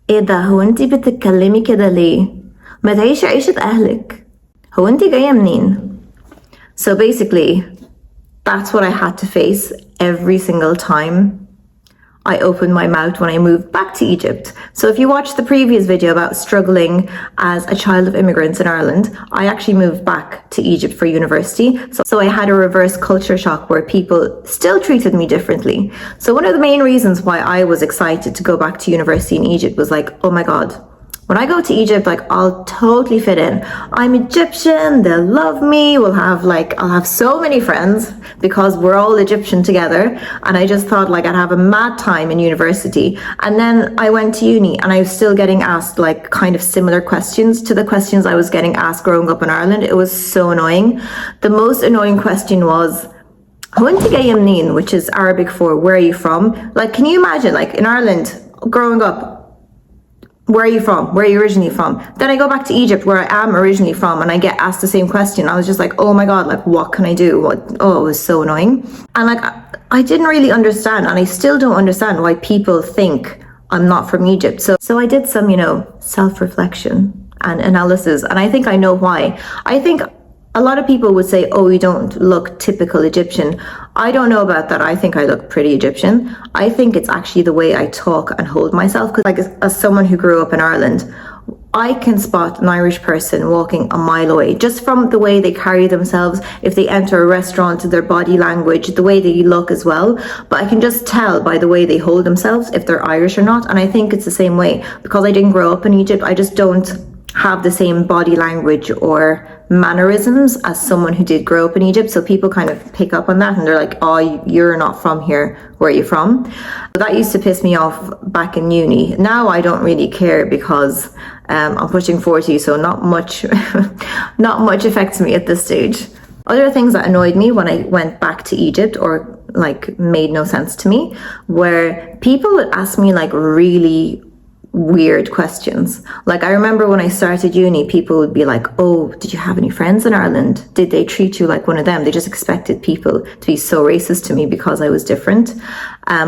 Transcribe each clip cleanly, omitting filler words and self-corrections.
ايه ده، هو انتي بتتكلمي كده ليه؟ ما تعيشي عيشة اهلك. هو انتي جاية منين؟ So basically, that's what I had to face every single time I opened my mouth when I moved back to Egypt. So if you watched the previous video about struggling as a child of immigrants in Ireland, I actually moved back to Egypt for university. So I had a reverse culture shock where people still treated me differently. So one of the main reasons why I was excited to go back to university in Egypt was like, oh my God, when I go to Egypt, like, I'll totally fit in. I'm Egyptian, they'll love me, I'll have so many friends because we're all Egyptian together. And I just thought like I'd have a mad time in university. And then I went to uni and I was still getting asked like kind of similar questions to the questions I was getting asked growing up in Ireland. It was so annoying. The most annoying question was, which is Arabic for where are you from? Like, can you imagine, like in Ireland, growing up, where are you from? Where are you originally from? Then I go back to Egypt where I am originally from and I get asked the same question. I was just like, oh my God, like what can I do? It was so annoying. And like, I didn't really understand, and I still don't understand why people think I'm not from Egypt. So I did some, self-reflection and analysis, and I think I know why. I think a lot of people would say, oh, you don't look typical Egyptian. I don't know about that. I think I look pretty Egyptian. I think it's actually the way I talk and hold myself. Because like as someone who grew up in Ireland, I can spot an Irish person walking a mile away just from the way they carry themselves. If they enter a restaurant, their body language, the way they look as well. But I can just tell by the way they hold themselves if they're Irish or not. And I think it's the same way. Because I didn't grow up in Egypt, I just don't have the same body language or mannerisms as someone who did grow up in Egypt. So people kind of pick up on that and they're like, oh, you're not from here, where are you from? But that used to piss me off back in uni. Now I don't really care because I'm pushing 40, so not much affects me at this stage. Other things that annoyed me when I went back to Egypt or like made no sense to me were people would ask me like really weird questions. Like I remember when I started uni, people would be like, oh, did you have any friends in Ireland? Did they treat you like one of them? They just expected people to be so racist to me because I was different,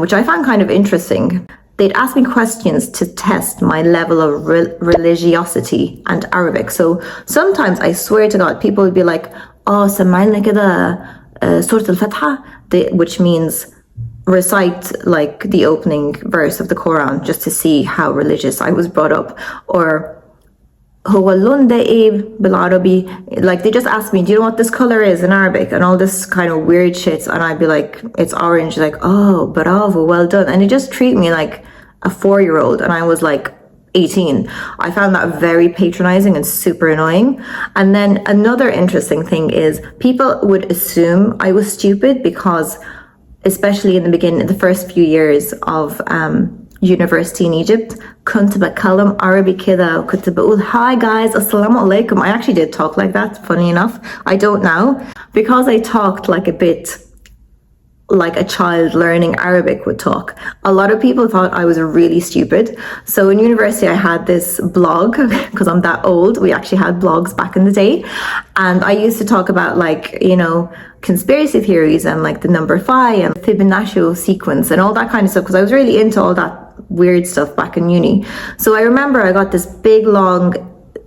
which I found kind of interesting. They'd ask me questions to test my level of religiosity and Arabic. So sometimes I swear to God, people would be like, oh, سمعنا كده سورة الفتحة, which means recite like the opening verse of the Quran just to see how religious I was brought up. Or هو اللون ده ايه بالعربي, like they just asked me, do you know what this color is in Arabic, and all this kind of weird shit, and I'd be like, it's orange. Like, oh, bravo, well done. And they just treat me like a 4-year-old, and I was like 18. I found that very patronizing and super annoying. And then another interesting thing is people would assume I was stupid because, especially in the beginning, the first few years of university in Egypt, كنت بتكلم عربي كده وكنت بقول hi guys, assalamu alaikum. I actually did talk like that, funny enough. I don't now, because I talked like a bit like a child learning Arabic would talk. A lot of people thought I was really stupid. So in university I had this blog, because I'm that old, we actually had blogs back in the day, and I used to talk about like, conspiracy theories and like the number 5 and Fibonacci sequence and all that kind of stuff, because I was really into all that weird stuff back in uni. So I remember I got this big long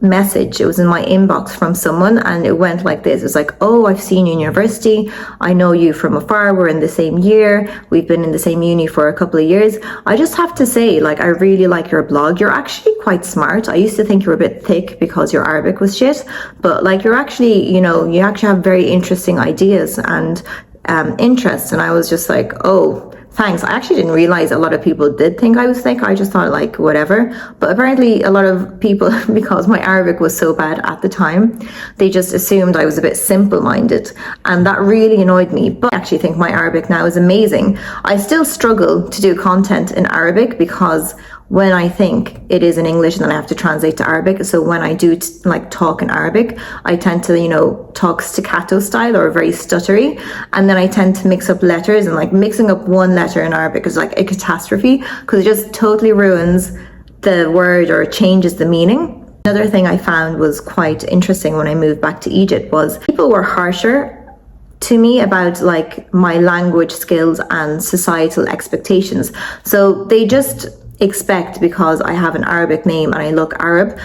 message, it was in my inbox from someone, and it went like this. It was like, oh, I've seen you in university, I know you from afar, we're in the same year, we've been in the same uni for a couple of years. I just have to say, like, I really like your blog, you're actually quite smart. I used to think you were a bit thick because your Arabic was shit, but like you're actually, you actually have very interesting ideas and interests. And I was just like, oh, thanks. I actually didn't realize a lot of people did think I was thick. I just thought like whatever. But apparently a lot of people, because my Arabic was so bad at the time, they just assumed I was a bit simple-minded. And that really annoyed me. But I actually think my Arabic now is amazing. I still struggle to do content in Arabic because when I think it is in English and then I have to translate to Arabic. So when I do talk in Arabic, I tend to, talk staccato style or very stuttery. And then I tend to mix up letters, and like mixing up one letter in Arabic is like a catastrophe because it just totally ruins the word or changes the meaning. Another thing I found was quite interesting when I moved back to Egypt was people were harsher to me about like my language skills and societal expectations. So they just expect, because I have an Arabic name and I look Arab,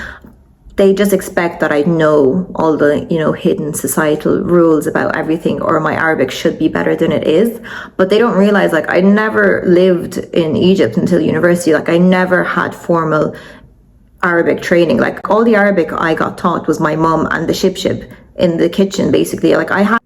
they just expect that I know all the, hidden societal rules about everything, or my Arabic should be better than it is. But they don't realize, like, I never lived in Egypt until university. Like, I never had formal Arabic training. Like, all the Arabic I got taught was my mum and the ship in the kitchen, basically. Like, I had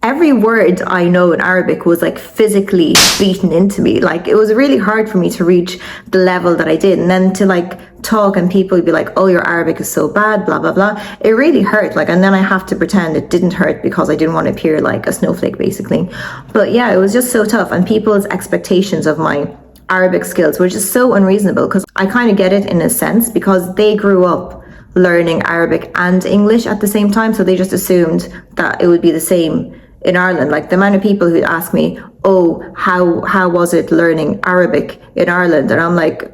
every word I know in Arabic was like physically beaten into me. Like, it was really hard for me to reach the level that I did. And then to like talk and people would be like, oh, your Arabic is so bad, blah, blah, blah. It really hurt. Like, and then I have to pretend it didn't hurt because I didn't want to appear like a snowflake, basically. But yeah, it was just so tough. And people's expectations of my Arabic skills were just so unreasonable, because I kind of get it in a sense, because they grew up learning Arabic and English at the same time. So they just assumed that it would be the same in Ireland. Like, the amount of people who'd ask me, oh, how was it learning Arabic in Ireland? And I'm like,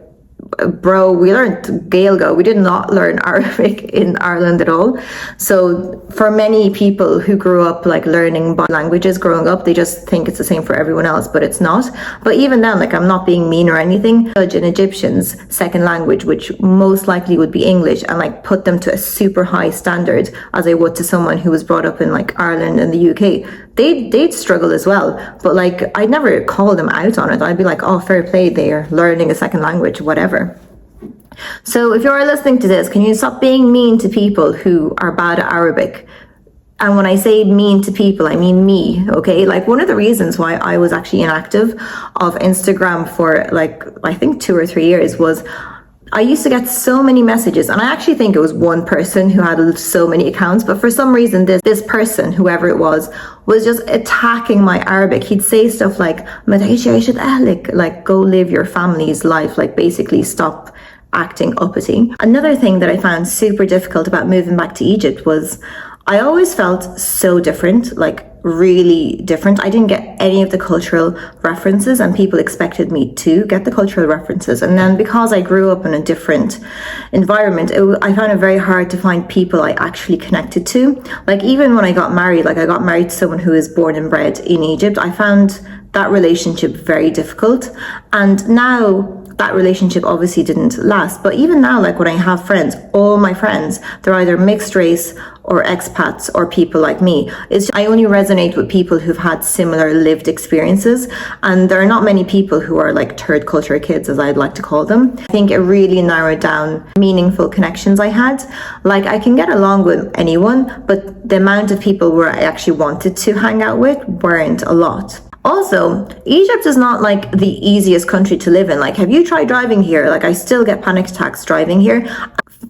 bro, we learned Gaeilge. We did not learn Arabic in Ireland at all. So for many people who grew up like learning languages growing up, they just think it's the same for everyone else, but it's not. But even then, like, I'm not being mean or anything. Judge an Egyptian's second language, which most likely would be English, and like put them to a super high standard as I would to someone who was brought up in like Ireland and the UK. They'd struggle as well, but like, I'd never call them out on it. I'd be like, oh, fair play, they're learning a second language, whatever. So if you're listening to this, can you stop being mean to people who are bad at Arabic? And when I say mean to people, I mean me, okay? Like, one of the reasons why I was actually inactive of Instagram for like, I think 2 or 3 years was I used to get so many messages, and I actually think it was one person who had so many accounts, but for some reason this person, whoever it was just attacking my Arabic. He'd say stuff like, like, go live your family's life, like basically stop acting uppity. Another thing that I found super difficult about moving back to Egypt was I always felt so different, like really different. I didn't get any of the cultural references, and people expected me to get the cultural references. And then because I grew up in a different environment, I found it very hard to find people I actually connected to. Like, even when I got married, like I got married to someone who is born and bred in Egypt, I found that relationship very difficult. And now that relationship obviously didn't last. But even now, like when I have friends, all my friends, they're either mixed race or expats or people like me. I only resonate with people who've had similar lived experiences. And there are not many people who are like third culture kids, as I'd like to call them. I think it really narrowed down meaningful connections I had. Like, I can get along with anyone, but the amount of people where I actually wanted to hang out with weren't a lot. Also, Egypt is not like the easiest country to live in. Like, have you tried driving here? Like, I still get panic attacks driving here.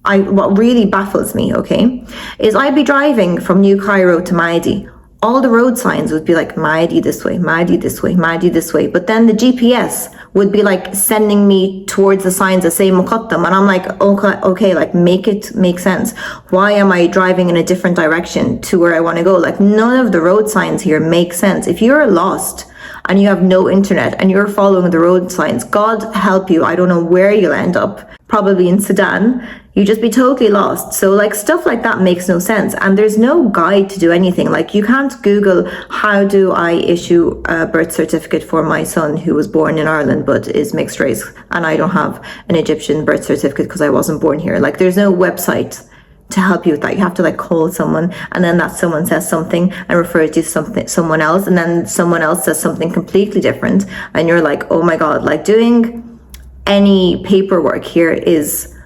What really baffles me, okay, is I'd be driving from New Cairo to Maadi. All the road signs would be like, Maadi this way, Maadi this way, Maadi this way. But then the GPS would be like sending me towards the signs that say Muqattam. And I'm like, okay, like make it make sense. Why am I driving in a different direction to where I want to go? Like, none of the road signs here make sense. If you're lost and you have no internet and you're following the road signs, God help you, I don't know where you'll end up, probably in Sudan. You just be totally lost. So like, stuff like that makes no sense. And there's no guide to do anything. Like, you can't Google, how do I issue a birth certificate for my son who was born in Ireland but is mixed race, and I don't have an Egyptian birth certificate because I wasn't born here. Like, there's no website to help you with that. You have to like call someone, and then that someone says something and refers you to someone else, and then someone else says something completely different, and you're like, oh my God. Like, doing any paperwork here is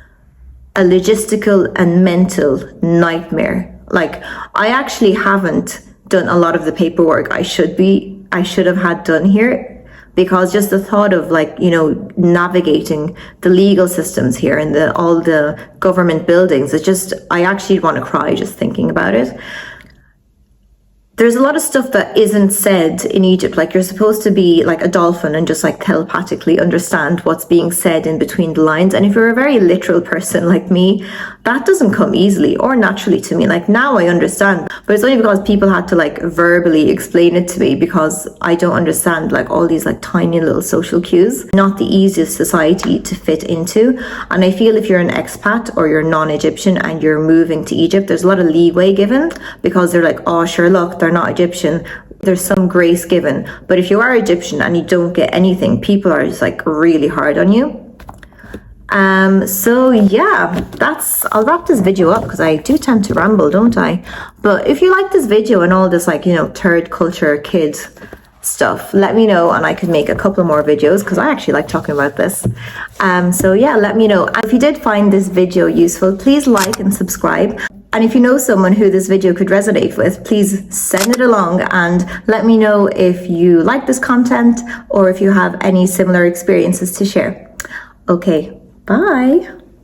a logistical and mental nightmare. Like, I actually haven't done a lot of the paperwork I should have had done here, because just the thought of like, navigating the legal systems here and all the government buildings, it's just, I actually want to cry just thinking about it. There's a lot of stuff that isn't said in Egypt. Like, you're supposed to be like a dolphin and just like telepathically understand what's being said in between the lines. And if you're a very literal person like me, that doesn't come easily or naturally to me. Like, now I understand, but it's only because people had to like verbally explain it to me, because I don't understand like all these like tiny little social cues. Not the easiest society to fit into. And I feel if you're an expat or you're non-Egyptian and you're moving to Egypt, there's a lot of leeway given, because they're like, oh, sure, look, they're not Egyptian. There's some grace given. But if you are Egyptian and you don't get anything, people are just like really hard on you. So yeah, I'll wrap this video up because I do tend to ramble, don't I? But if you like this video and all this, like, you know, third culture kids stuff, let me know and I could make a couple more videos because I actually like talking about this. So yeah, let me know. And if you did find this video useful, please like and subscribe. And if you know someone who this video could resonate with, please send it along and let me know if you like this content or if you have any similar experiences to share. Okay, bye.